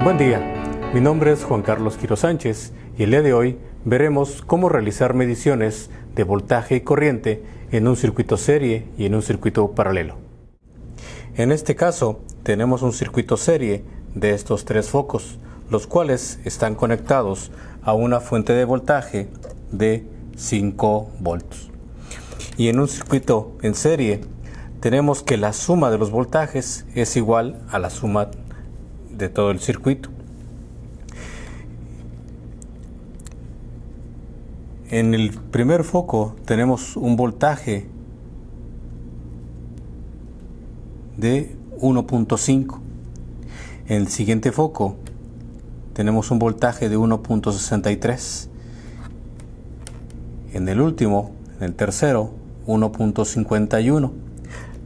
Buen día, mi nombre es Juan Carlos Quiro Sánchez y el día de hoy veremos cómo realizar mediciones de voltaje y corriente en un circuito serie y en un circuito paralelo. En este caso tenemos un circuito serie de estos tres focos, los cuales están conectados a una fuente de voltaje de 5 voltios. Y en un circuito en serie tenemos que la suma de los voltajes es igual a la suma de todo el circuito. En el primer foco tenemos un voltaje de 1.5. En el siguiente foco tenemos un voltaje de 1.63. En el último, en el tercero, 1.51.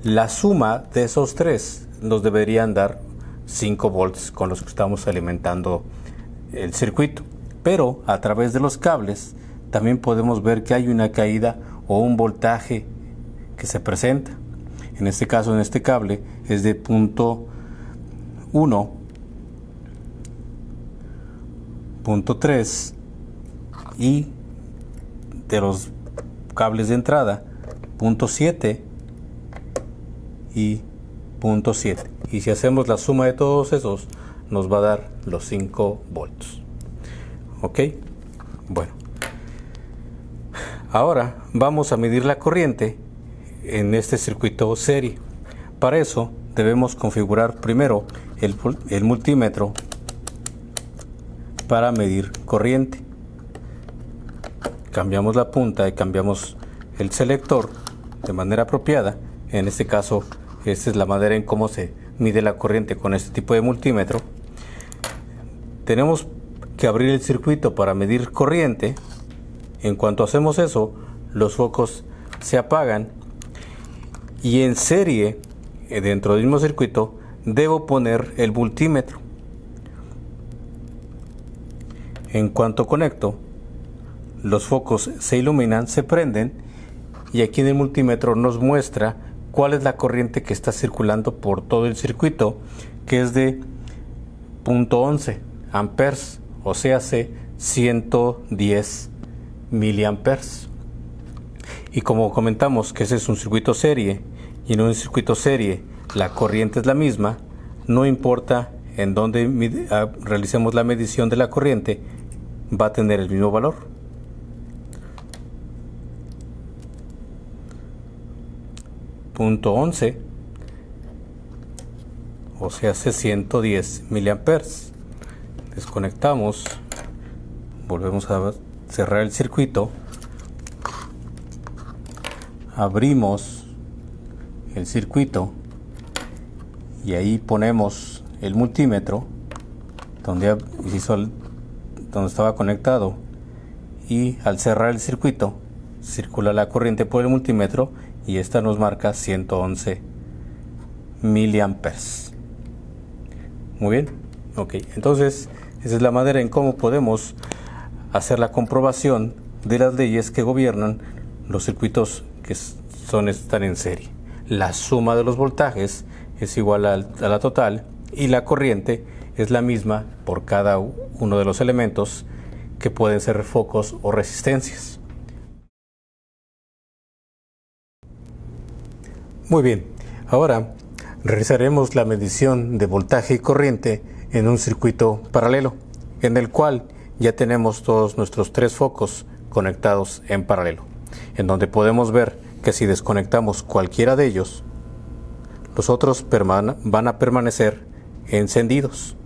La suma de esos tres nos deberían dar 5 volts con los que estamos alimentando el circuito. Pero a través de los cables también podemos ver que hay una caída o un voltaje que se presenta. En este caso, en este cable es de 0.1, 0.3 y de los cables de entrada 0.7 y 0.7. Y si hacemos la suma de todos esos, nos va a dar los 5 voltios. ¿Ok? Bueno. Ahora vamos a medir la corriente en este circuito serie. Para eso debemos configurar primero el multímetro para medir corriente. Cambiamos la punta y cambiamos el selector de manera apropiada. En este caso, esta es la manera en cómo se mide la corriente con este tipo de multímetro. Tenemos que abrir el circuito para medir corriente. En cuanto hacemos eso, los focos se apagan y en serie, dentro del mismo circuito, debo poner el multímetro. En cuanto conecto, los focos se iluminan, se prenden y aquí en el multímetro nos muestra cuál es la corriente que está circulando por todo el circuito, que es de 0.11 amperes, o sea, 110 miliamperes. Y como comentamos que ese es un circuito serie y en un circuito serie la corriente es la misma, no importa en dónde realicemos la medición de la corriente, va a tener el mismo valor. .11, o sea, 110 miliamperes. Desconectamos, volvemos a cerrar el circuito, abrimos el circuito y ahí ponemos el multímetro donde estaba conectado, y al cerrar el circuito circula la corriente por el multímetro y esta nos marca 111 miliamperes. Muy bien, ok, entonces esa es la manera en cómo podemos hacer la comprobación de las leyes que gobiernan los circuitos que están en serie. La suma de los voltajes es igual a la total y la corriente es la misma por cada uno de los elementos, que pueden ser focos o resistencias. Muy bien, ahora realizaremos la medición de voltaje y corriente en un circuito paralelo, en el cual ya tenemos todos nuestros tres focos conectados en paralelo, en donde podemos ver que si desconectamos cualquiera de ellos, los otros van a permanecer encendidos.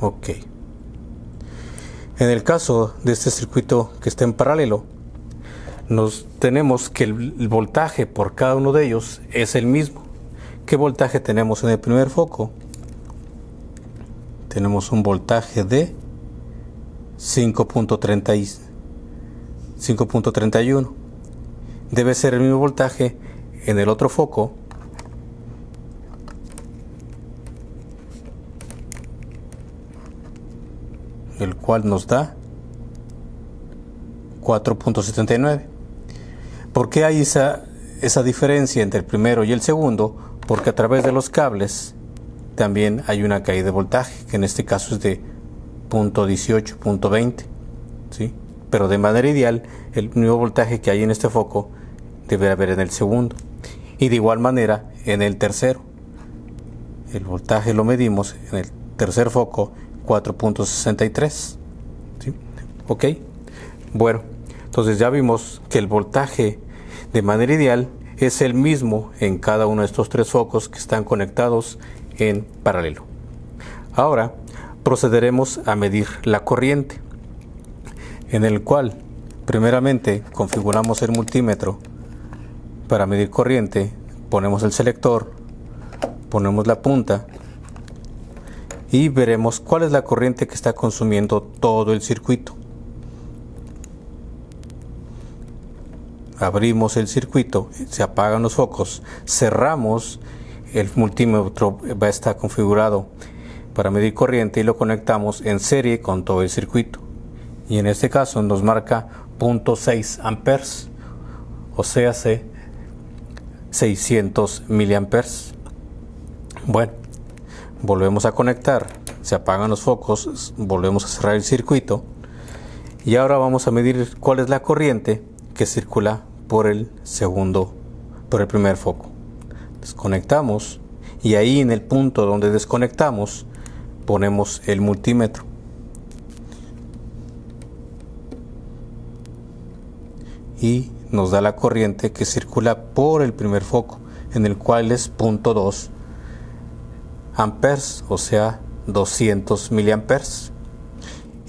Ok. En el caso de este circuito que está en paralelo, tenemos que el voltaje por cada uno de ellos es el mismo. ¿Qué voltaje tenemos en el primer foco? Tenemos un voltaje de 5.31. Debe ser el mismo voltaje en el otro foco, el cual nos da 4.79. ¿Por qué hay esa diferencia entre el primero y el segundo porque a través de los cables también hay una caída de voltaje, que en este caso es de 0.18, 0.20, ¿sí? Pero de manera ideal, el mismo voltaje que hay en este foco debe haber en el segundo. Y de igual manera en el tercero. El voltaje lo medimos en el tercer foco, 4.63. ¿Sí? Ok. Bueno, entonces ya vimos que el voltaje de manera ideal es el mismo en cada uno de estos tres focos que están conectados en paralelo. Ahora procederemos a medir la corriente, en el cual primeramente configuramos el multímetro. Para medir corriente ponemos el selector, ponemos la punta y veremos cuál es la corriente que está consumiendo todo el circuito. Abrimos el circuito, se apagan los focos, cerramos, el multímetro va a estar configurado para medir corriente y lo conectamos en serie con todo el circuito. Y en este caso nos marca 0.6 amperes, o sea, 600 miliamperes. Bueno, volvemos a conectar, se apagan los focos, volvemos a cerrar el circuito y ahora vamos a medir cuál es la corriente que circula por el primer foco. Desconectamos y ahí en el punto donde desconectamos ponemos el multímetro. Y nos da la corriente que circula por el primer foco, en el cual es 0.2 amperes, o sea 200 miliamperes.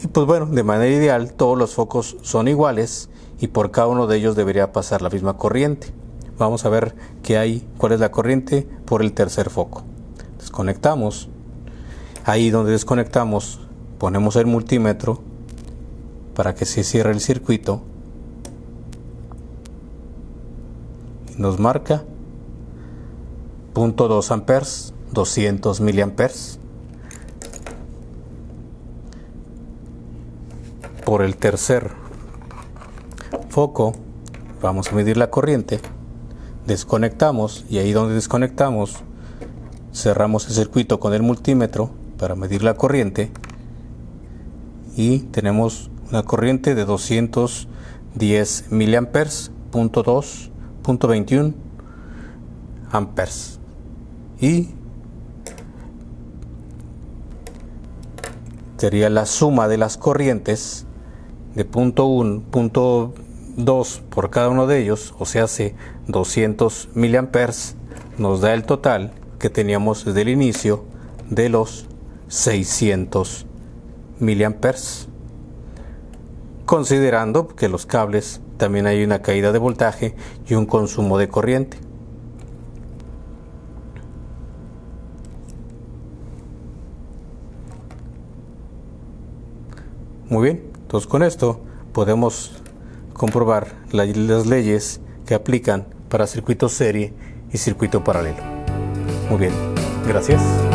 Y pues bueno, de manera ideal todos los focos son iguales y por cada uno de ellos debería pasar la misma corriente. Vamos a ver cuál es la corriente por el tercer foco. Desconectamos. Ahí donde desconectamos ponemos el multímetro para que se cierre el circuito. Nos marca 0.2 amperes, 200 miliamperes. Por el tercer foco vamos a medir la corriente, desconectamos y ahí donde desconectamos cerramos el circuito con el multímetro para medir la corriente y tenemos una corriente de 210 miliamperes, 0.21 amperes. Y sería la suma de las corrientes de 0.1, 0.2 por cada uno de ellos, o sea, 200 miliamperes, nos da el total que teníamos desde el inicio de los 600 miliamperes. Considerando que los cables también hay una caída de voltaje y un consumo de corriente. Muy bien, entonces con esto podemos comprobar las leyes que aplican para circuito serie y circuito paralelo. Muy bien, gracias.